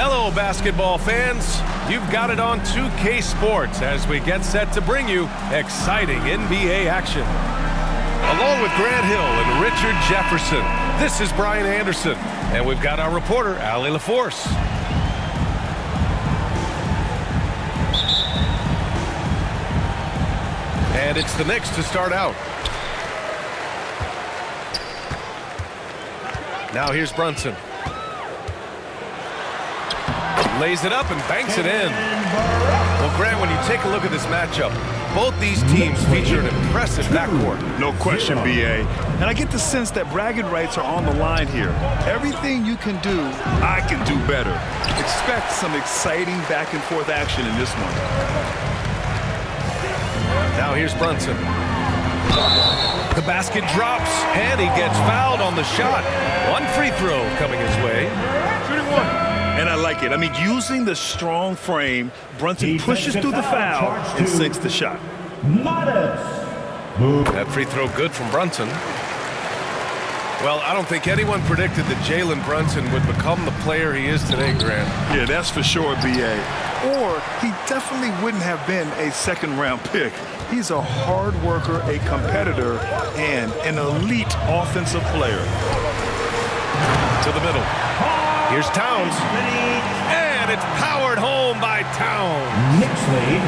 Hello, basketball fans. You've got it on 2K Sports as we get set to bring you exciting NBA action. Along with Grant Hill and Richard Jefferson, this is Brian Anderson, and we've got our reporter, Allie LaForce. And it's the Knicks to start out. Now here's Brunson. Lays it up and banks it in. Well, Grant, when you take a look at this matchup, both these teams feature an impressive backcourt. No question, B.A. And I get the sense that bragging rights are on the line here. Everything you can do, I can do better. Expect some exciting back-and-forth action in this one. Now here's Brunson. The basket drops, and he gets fouled on the shot. One free throw coming his way. Shooting one. And I like it. I mean, using the strong frame, Brunson pushes through the foul and sinks the shot. That free throw good from Brunson. Well, I don't think anyone predicted that Jalen Brunson would become the player he is today, Grant. Yeah, that's for sure, B.A. Or he definitely wouldn't have been a second-round pick. He's a hard worker, a competitor, and an elite offensive player. To the middle. Here's Towns. And it's powered home by Towns. Knicks lead.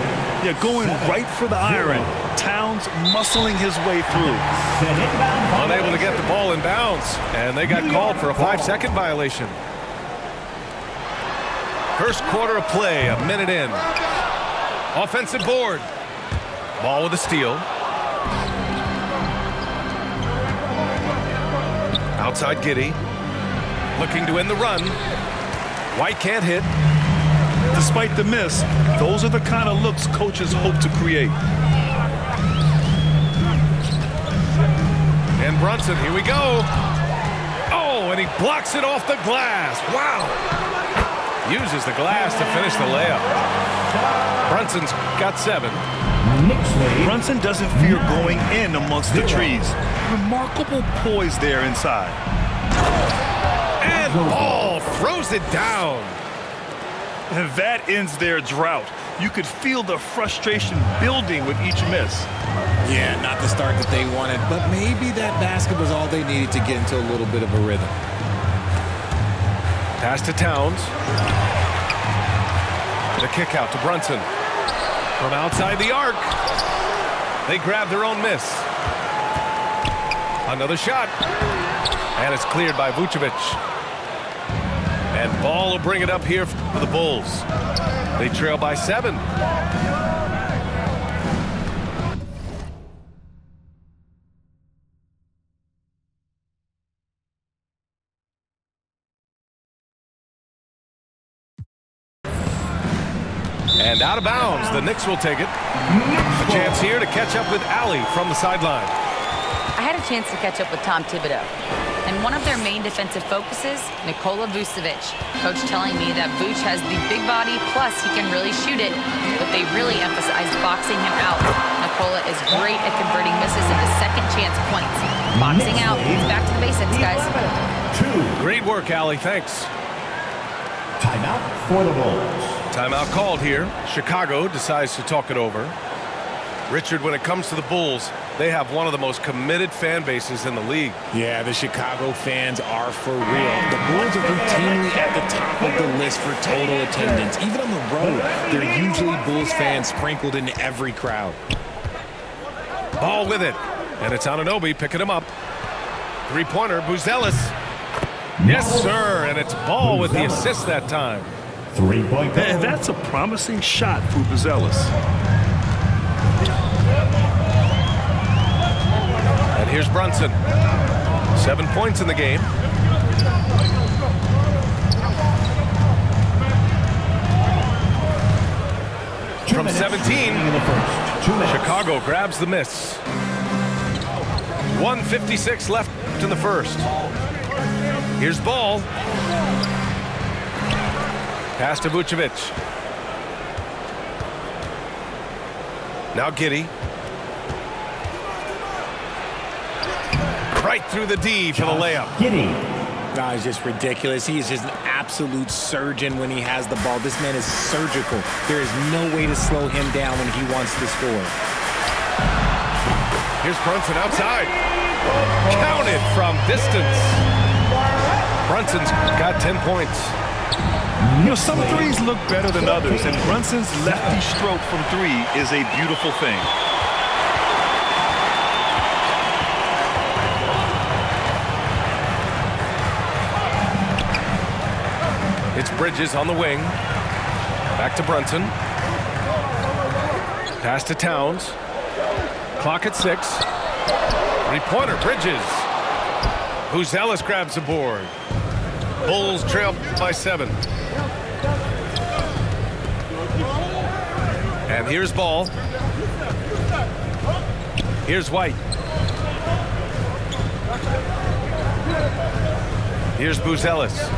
Yeah, going right for the iron. Towns muscling his way through. Unable to get the ball in bounds. And they got called for a 5-second violation. First quarter of play, a minute in. Offensive board. Ball with a steal. Outside Giddey. Looking to end the run. White can't hit. Despite the miss, those are the kind of looks coaches hope to create. And Brunson, here we go. Oh, and he blocks it off the glass. Wow. Uses the glass to finish the layup. Brunson's got 7. Brunson doesn't fear going in amongst the trees. Remarkable poise there inside. And Ball throws it down. And that ends their drought. You could feel the frustration building with each miss. Yeah, not the start that they wanted, but maybe that basket was all they needed to get into a little bit of a rhythm. Pass to Towns. The kick out to Brunson. From outside the arc. They grab their own miss. Another shot. And it's cleared by Vucevic. And Ball will bring it up here for the Bulls. They trail by 7. And out of bounds, the Knicks will take it. A chance here to catch up with Allie from the sideline. I had a chance to catch up with Tom Thibodeau. And one of their main defensive focuses, Nikola Vucevic. Coach telling me that Vuce has the big body, plus he can really shoot it, but they really emphasized boxing him out. Nikola is great at converting misses into second chance points. Boxing out, it's back to the basics, guys. Great work, Allie. Thanks. Timeout for the Bulls. Timeout called here. Chicago decides to talk it over. Richard, when it comes to the Bulls, they have one of the most committed fan bases in the league. Yeah, the Chicago fans are for real. The Bulls are routinely at the top of the list for total attendance. Even on the road, they're usually Bulls fans sprinkled in every crowd. Ball with it. And it's Anunoby picking him up. Three-pointer, Buzelis. Yes, sir. And it's Ball with the assist that time. 3-point goal. And that's a promising shot for Buzelis. And here's Brunson. 7 points in the game. From 17, Chicago grabs the miss. 1:56 left in the first. Here's Ball. Pass to Vucevic. Now Giddey. Right through the D for the layup. Giddey. Guys, just ridiculous. He is just an absolute absolute surgeon when he has the ball. This man is surgical. There is no way to slow him down when he wants to score. Here's Brunson outside. Counted from distance. Brunson's got 10 points. You know, some threes look better than others, and Brunson's lefty stroke from three is a beautiful thing. It's Bridges on the wing. Back to Brunson. Pass to Towns. Clock at 6. Three-pointer, Bridges. Buzelis grabs the board. Bulls trail by 7. And here's Ball. Here's White. Here's Buzelis.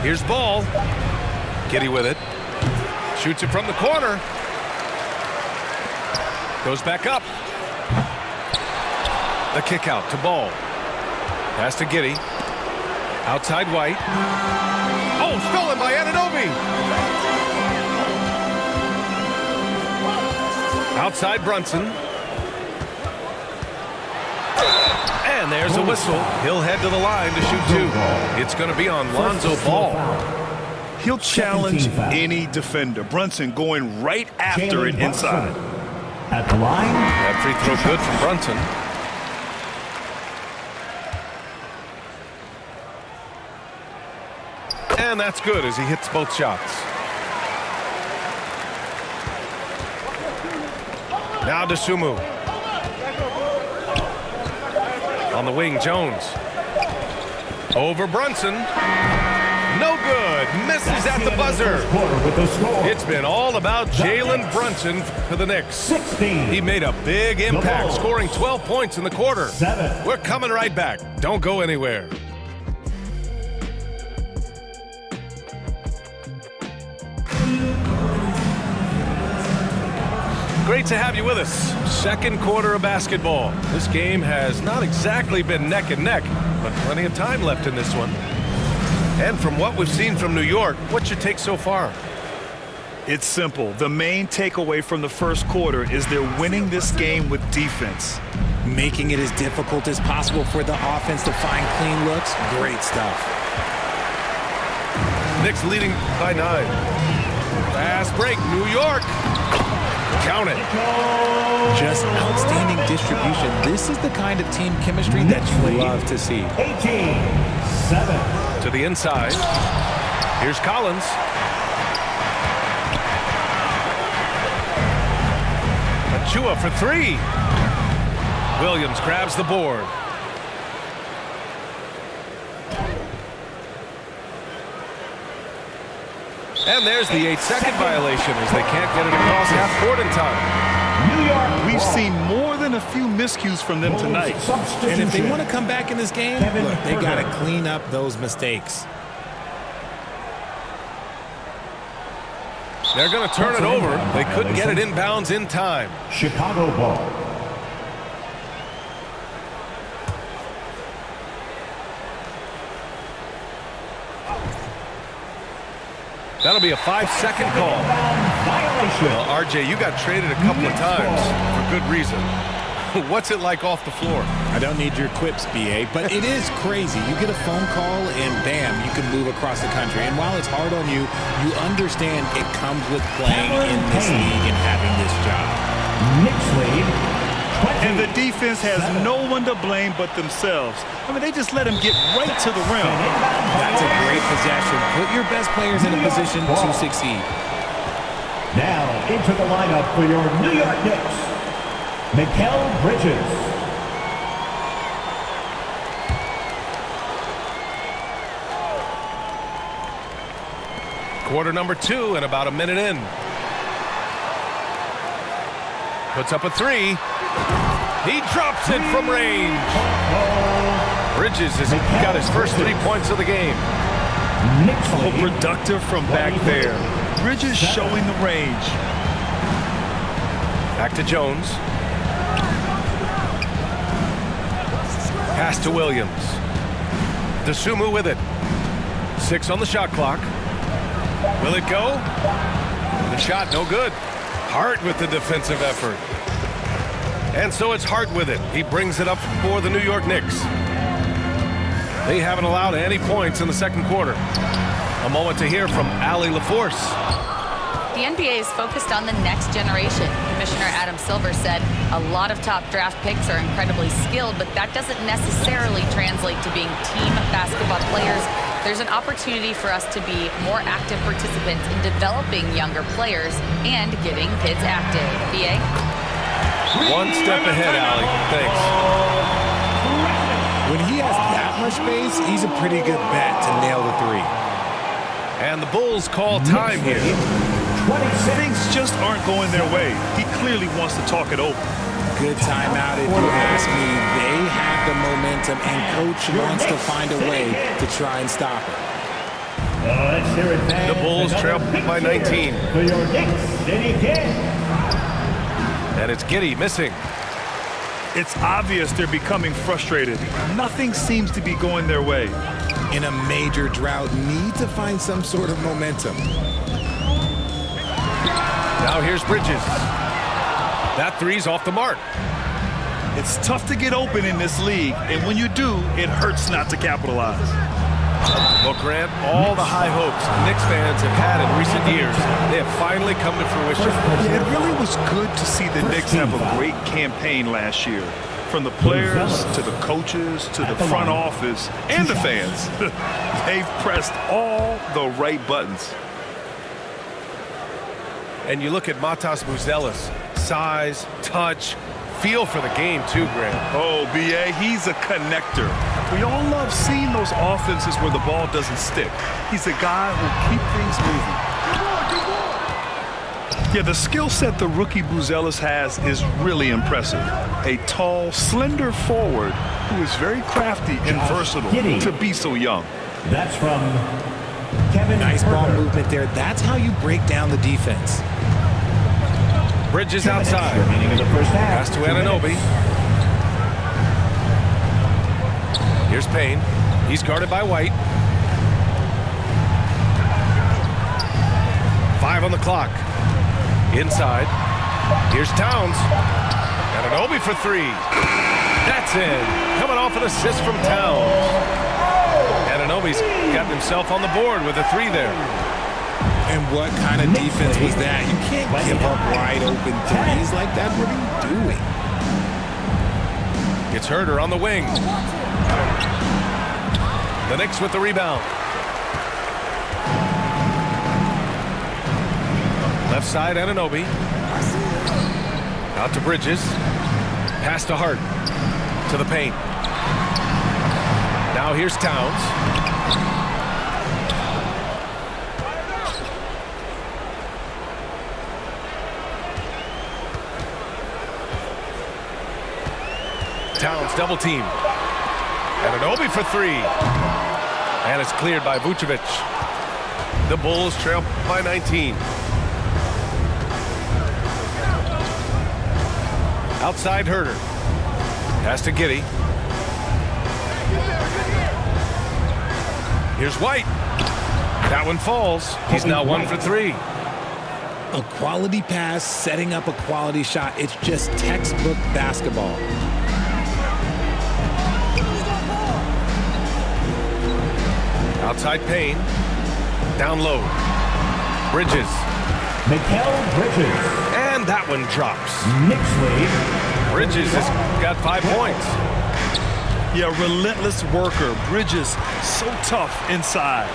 Here's Ball. Giddy with it. Shoots it from the corner. Goes back up. The kick out to Ball. Pass to Giddy. Outside White. Oh, stolen by Anunoby. Outside Brunson. And there's a whistle. He'll head to the line to shoot 2. It's going to be on Lonzo Ball. He'll challenge any defender. Brunson going right after it inside. At the line. That free throw good from Brunson. And that's good as he hits both shots. Now to Sumu. On the wing, Jones. Over Brunson. No good. Misses at the buzzer. It's been all about Jalen Brunson for the Knicks. 16. He made a big impact, scoring 12 points in the quarter. 7. We're coming right back. Don't go anywhere. Great to have you with us. Second quarter of basketball. This game has not exactly been neck and neck, but plenty of time left in this one. And from what we've seen from New York, what's your take so far? It's simple. The main takeaway from the first quarter is they're winning this game with defense. Making it as difficult as possible for the offense to find clean looks. Great stuff. Knicks leading by 9. Fast break, New York. Count it. Just outstanding distribution. This is the kind of team chemistry that you love to see. 18-7. To the inside. Here's Collins. Achua for 3. Williams grabs the board. And there's the 8-second violation as they can't get it across half court in time. New York. We've seen more than a few miscues from them tonight. And if they want to come back in this game, look, they got to clean up those mistakes. They're going to turn it over. They couldn't get it inbounds in time. Chicago ball. That'll be a 5-second call. Well, RJ, you got traded a couple of times for good reason. What's it like off the floor? I don't need your quips, BA, but it is crazy. You get a phone call and bam, you can move across the country. And while it's hard on you, you understand it comes with playing in this league and having this job. Knicks lead. And the defense has no one to blame but themselves. I mean, they just let him get right to the rim. That's a great possession. Put your best players in a position to succeed. Now into the lineup for your New York Knicks, Mikal Bridges. Quarter number 2 and about a minute in. Puts up a 3. He drops it from range. Bridges has got his first 3 points of the game. Oh, productive from back there. Bridges showing the range. Back to Jones. Pass to Williams. DeSumo with it. 6 on the shot clock. Will it go? The shot, no good. Hart with the defensive effort. And so it's Hart with it. He brings it up for the New York Knicks. They haven't allowed any points in the second quarter. A moment to hear from Allie LaForce. The NBA is focused on the next generation. Commissioner Adam Silver said a lot of top draft picks are incredibly skilled, but that doesn't necessarily translate to being team basketball players. There's an opportunity for us to be more active participants in developing younger players and getting kids active. BA? One step ahead, Allie. Thanks. When he has that much space, he's a pretty good bet to nail the three. And the Bulls call time here. Things just aren't going their way. He clearly wants to talk it over. Good timeout if you ask me. They have the momentum, and Coach wants to find a way to try and stop it. The Bulls trail by 19. For your Knicks, City Kid. And it's Giddey missing. It's obvious they're becoming frustrated. Nothing seems to be going their way. In a major drought, need to find some sort of momentum. Now here's Bridges. That three's off the mark. It's tough to get open in this league, and when you do, it hurts not to capitalize. Well, Grant, all the high hopes Knicks fans have had in recent years, they have finally come to fruition. Yeah, it really was good to see the Knicks have a great campaign last year. From the players to the coaches to the front office and the fans. They've pressed all the right buttons. And you look at Matas Buzelis, size, touch, feel for the game too, Grant. Oh, B.A., he's a connector. We all love seeing those offenses where the ball doesn't stick. He's a guy who'll keep things moving. Yeah, the skill set the rookie Buzelis has is really impressive. A tall, slender forward who is very crafty and versatile to be so young. That's from Kevin. Nice ball movement there. That's how you break down the defense. Bridges outside. Pass to Anunoby. Here's Payne. He's guarded by White. 5 on the clock. Inside. Here's Towns. Anunoby for 3. That's in. Coming off an assist from Towns. Anunoby's got himself on the board with a 3 there. And what kind of defense was that? You can't give up wide open threes like that. What are you doing? It's Herter on the wing. The Knicks with the rebound. Left side, Anunoby. Out to Bridges. Pass to Hart. To the paint. Now here's Towns. Towns double team. Anunoby for 3. And it's cleared by Vucevic. The Bulls trail by 19. Outside Herter. Pass to Giddey. Here's White. That one falls. He's now 1 for 3. A quality pass, setting up a quality shot. It's just textbook basketball. Outside Payne. Down low. Bridges. Mikal Bridges. And that one drops. Knicks lead. Bridges has got 5 points. Yeah, relentless worker. Bridges, so tough inside.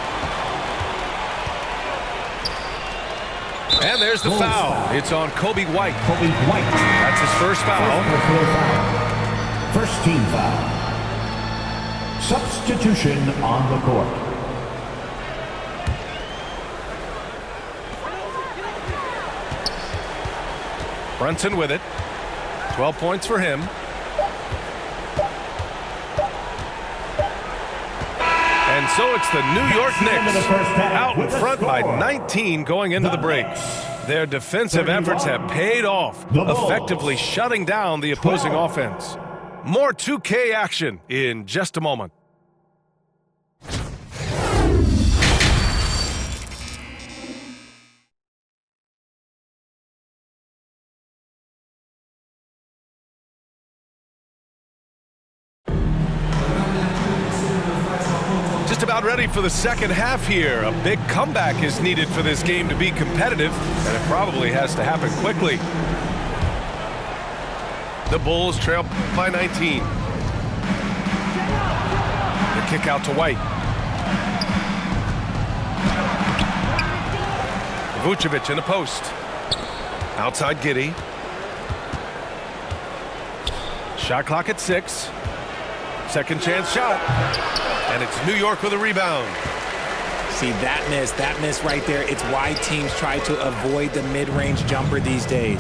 And there's the foul. It's on Kobe White. Kobe White. That's his first foul. First team foul. Substitution on the court. Brunson with it. 12 points for him. And so it's the New York Knicks out in front by 19 going into the break. Their defensive efforts have paid off, effectively shutting down the opposing offense. More 2K action in just a moment. just about ready for the second half here. A big comeback is needed for this game to be competitive, and it probably has to happen quickly. The Bulls trail by 19. The kick out to White. Vucevic in the post. Outside Giddey. Shot clock at 6. Second chance shot. And it's New York with a rebound. See, that miss right there, it's why teams try to avoid the mid-range jumper these days.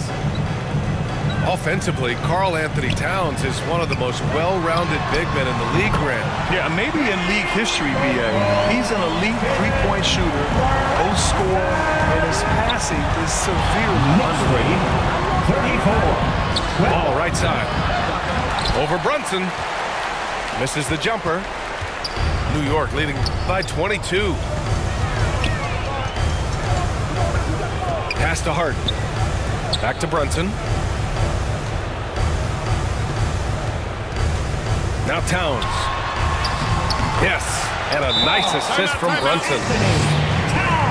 Offensively, Karl Anthony Towns is one of the most well-rounded big men in the league, Grant. Yeah, maybe in league history, B.A. He's an elite three-point shooter, post scorer, and his passing is severely underrated. 34. Ball right side. Over Brunson. Misses the jumper. New York leading by 22. Pass to Hart. Back to Brunson. Now Towns. Yes, and a nice assist from Brunson.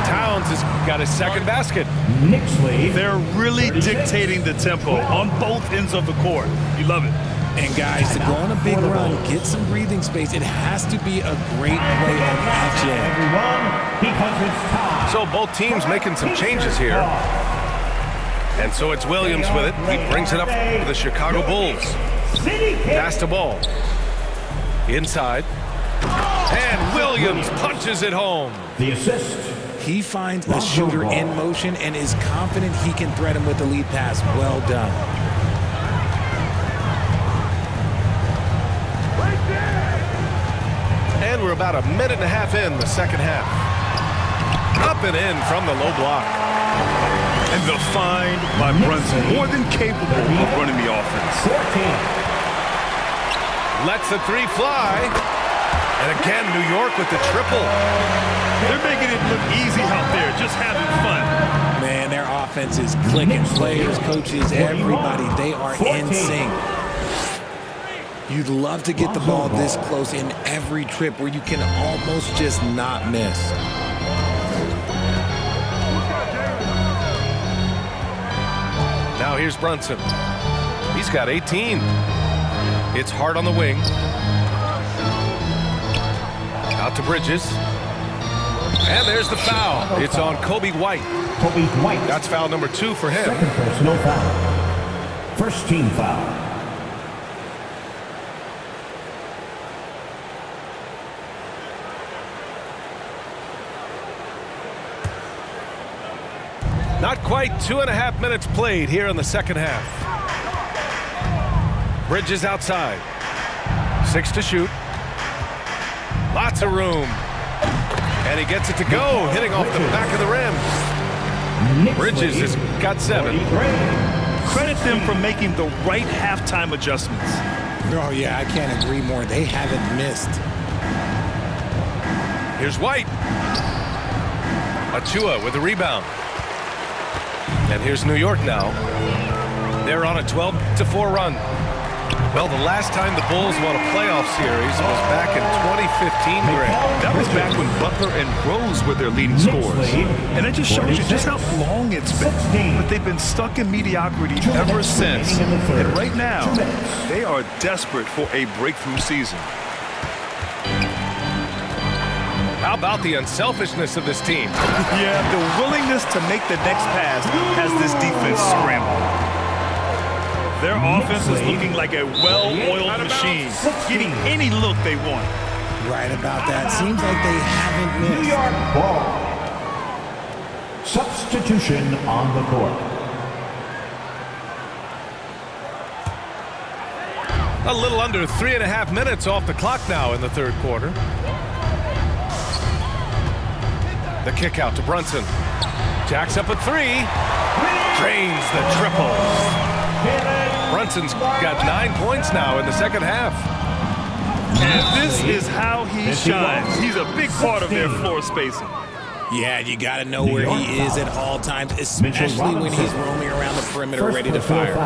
Towns has got his second basket. Knicks lead. They're really dictating the tempo on both ends of the court. You love it. And guys, to go on a big run, get some breathing space, it has to be a great play on each end. Everyone, because it's time. So both teams making some changes here. And so it's Williams with it. He brings it up for the Chicago Bulls. Pass to ball. Inside. And Williams punches it home. The assist. He finds a shooter in motion and is confident he can thread him with the lead pass. Well done. And we're about a minute and a half in the second half. Up and in from the low block. And the find by Brunson, more than capable of running the offense. 14. Lets the three fly. And again, New York with the triple. They're making it look easy out there, just having fun. Man, their offense is clicking. Players, coaches, everybody, they are in sync. You'd love to get the ball this close in every trip where you can almost just not miss. Now here's Brunson. He's got 18. It's Hart on the wing. Out to Bridges. And there's the foul. It's on Kobe White. Kobe White. That's foul number 2 for him. Second personal foul. First team foul. Not quite 2.5 minutes played here in the second half. Bridges outside. 6 to shoot. Lots of room. And he gets it to go, hitting off the back of the rim. Bridges has got 7. Credit them for making the right halftime adjustments. Oh, yeah, I can't agree more. They haven't missed. Here's White. Achua with the rebound. And here's New York now. They're on a 12-4 run. Well, the last time the Bulls won a playoff series was back in 2015, Grant. That was back when Butler and Rose were their leading scorers. And it just shows you just how long it's been. But they've been stuck in mediocrity ever since. And right now, they are desperate for a breakthrough season. How about the unselfishness of this team? Yeah, the willingness to make the next pass has this defense scrambled. Their offense is looking like a well-oiled machine, getting any look they want. Right about that. Seems like they haven't missed. New York ball. Substitution on the court. A little under 3.5 minutes off the clock now in the third quarter. The kick out to Brunson. Jacks up a 3. Drains the triple. Brunson's got 9 points now in the second half. And this is how he shines. He's a big part of their floor spacing. Yeah, you got to know where he is at all times, especially when he's roaming around the perimeter ready to fire.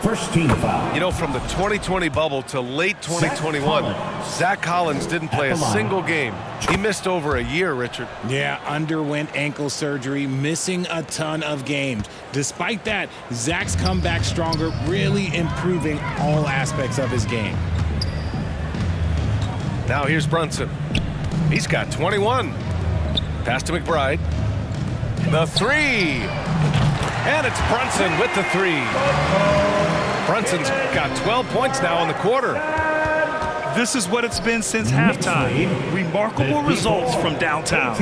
First team foul. You know, from the 2020 bubble to late 2021, Zach Collins didn't play a single game. He missed over a year, Richard. Yeah, underwent ankle surgery, missing a ton of games. Despite that, Zach's come back stronger, really improving all aspects of his game. Now here's Brunson. He's got 21. Pass to McBride. The three. And it's Brunson with the three. Brunson's got 12 points now in the quarter. This is what it's been since halftime. Remarkable results from downtown.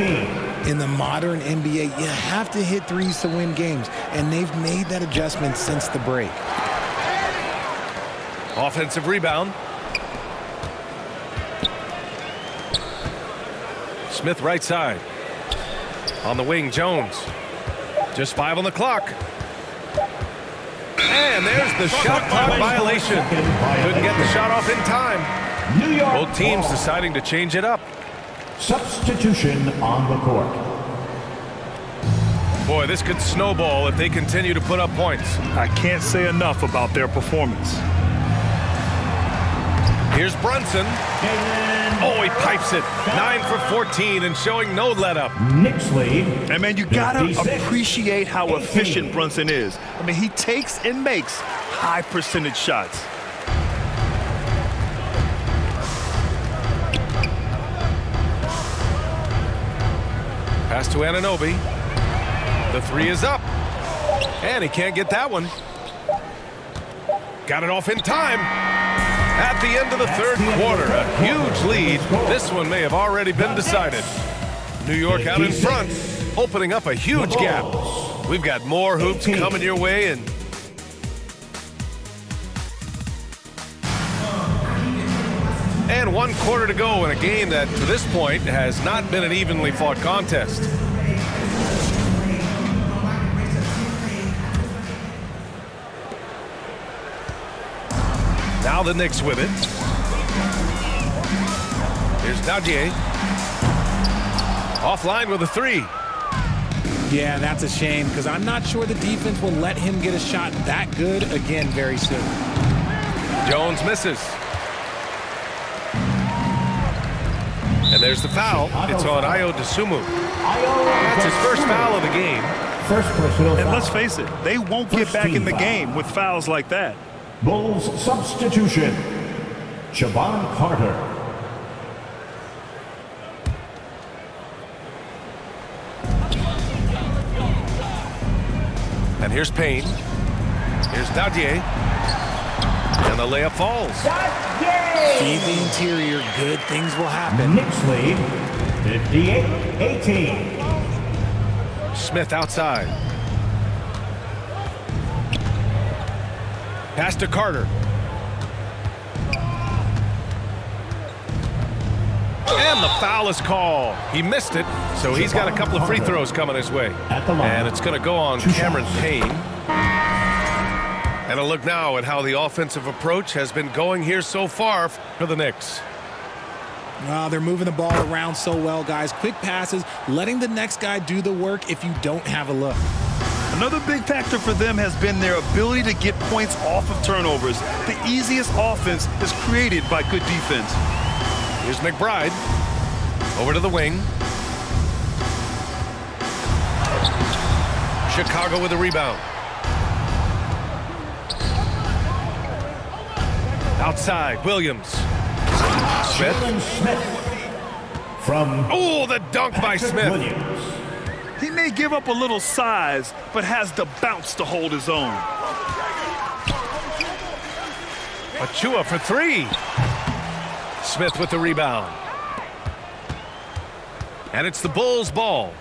In the modern NBA, you have to hit threes to win games, and they've made that adjustment since the break. Offensive rebound. Smith right side. On the wing, Jones. Just 5 on the clock. And there's the shot clock violation. Couldn't get the shot off in time. Both teams deciding to change it up. Substitution on the court. Boy, this could snowball if they continue to put up points. I can't say enough about their performance. Here's Brunson. Oh, he pipes it. 9 for 14 and showing no let-up. Knicks lead. And, man, you got to appreciate how efficient Brunson is. I mean, he takes and makes high-percentage shots. Pass to Anunoby. The three is up. And he can't get that one. Got it off in time. At the end of the third quarter, a huge lead. This one may have already been decided. New York out in front, opening up a huge gap. We've got more hoops coming your way, and 1 quarter to go in a game that, to this point, has not been an evenly fought contest. Now the Knicks with it. Here's Dadier. Offline with a three. Yeah, that's a shame because I'm not sure the defense will let him get a shot that good again very soon. Jones misses. And there's the foul. It's on Ayo Dosunmu. That's his first foul of the game. First personal And foul. let's face it, they won't get back in the game with fouls like that. Bulls substitution. Jabon Carter. And here's Payne. Here's Dadier. And the layup falls. Feed the interior, good things will happen. Knicks lead 58-18. Smith outside. Pass to Carter. And the foul is called. He missed it, so he's got a couple of free throws coming his way. And it's going to go on Cameron Payne. And a look now at how the offensive approach has been going here so far for the Knicks. Well, they're moving the ball around so well, guys. Quick passes, letting the next guy do the work if you don't have a look. Another big factor for them has been their ability to get points off of turnovers. The easiest offense is created by good defense. Here's McBride. Over to the wing. Chicago with a rebound. Outside, Williams. Smith. From Oh, the dunk by Smith. Williams. He may give up a little size, but has the bounce to hold his own. Achua for three. Smith with the rebound. And it's the Bulls' ball.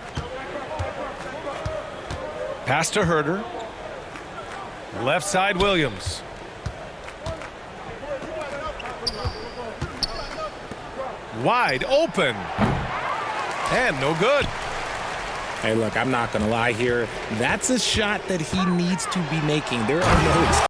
Pass to Herter. Left side, Williams. Wide open. And no good. Hey, look, I'm not going to lie here. That's a shot that he needs to be making. There are no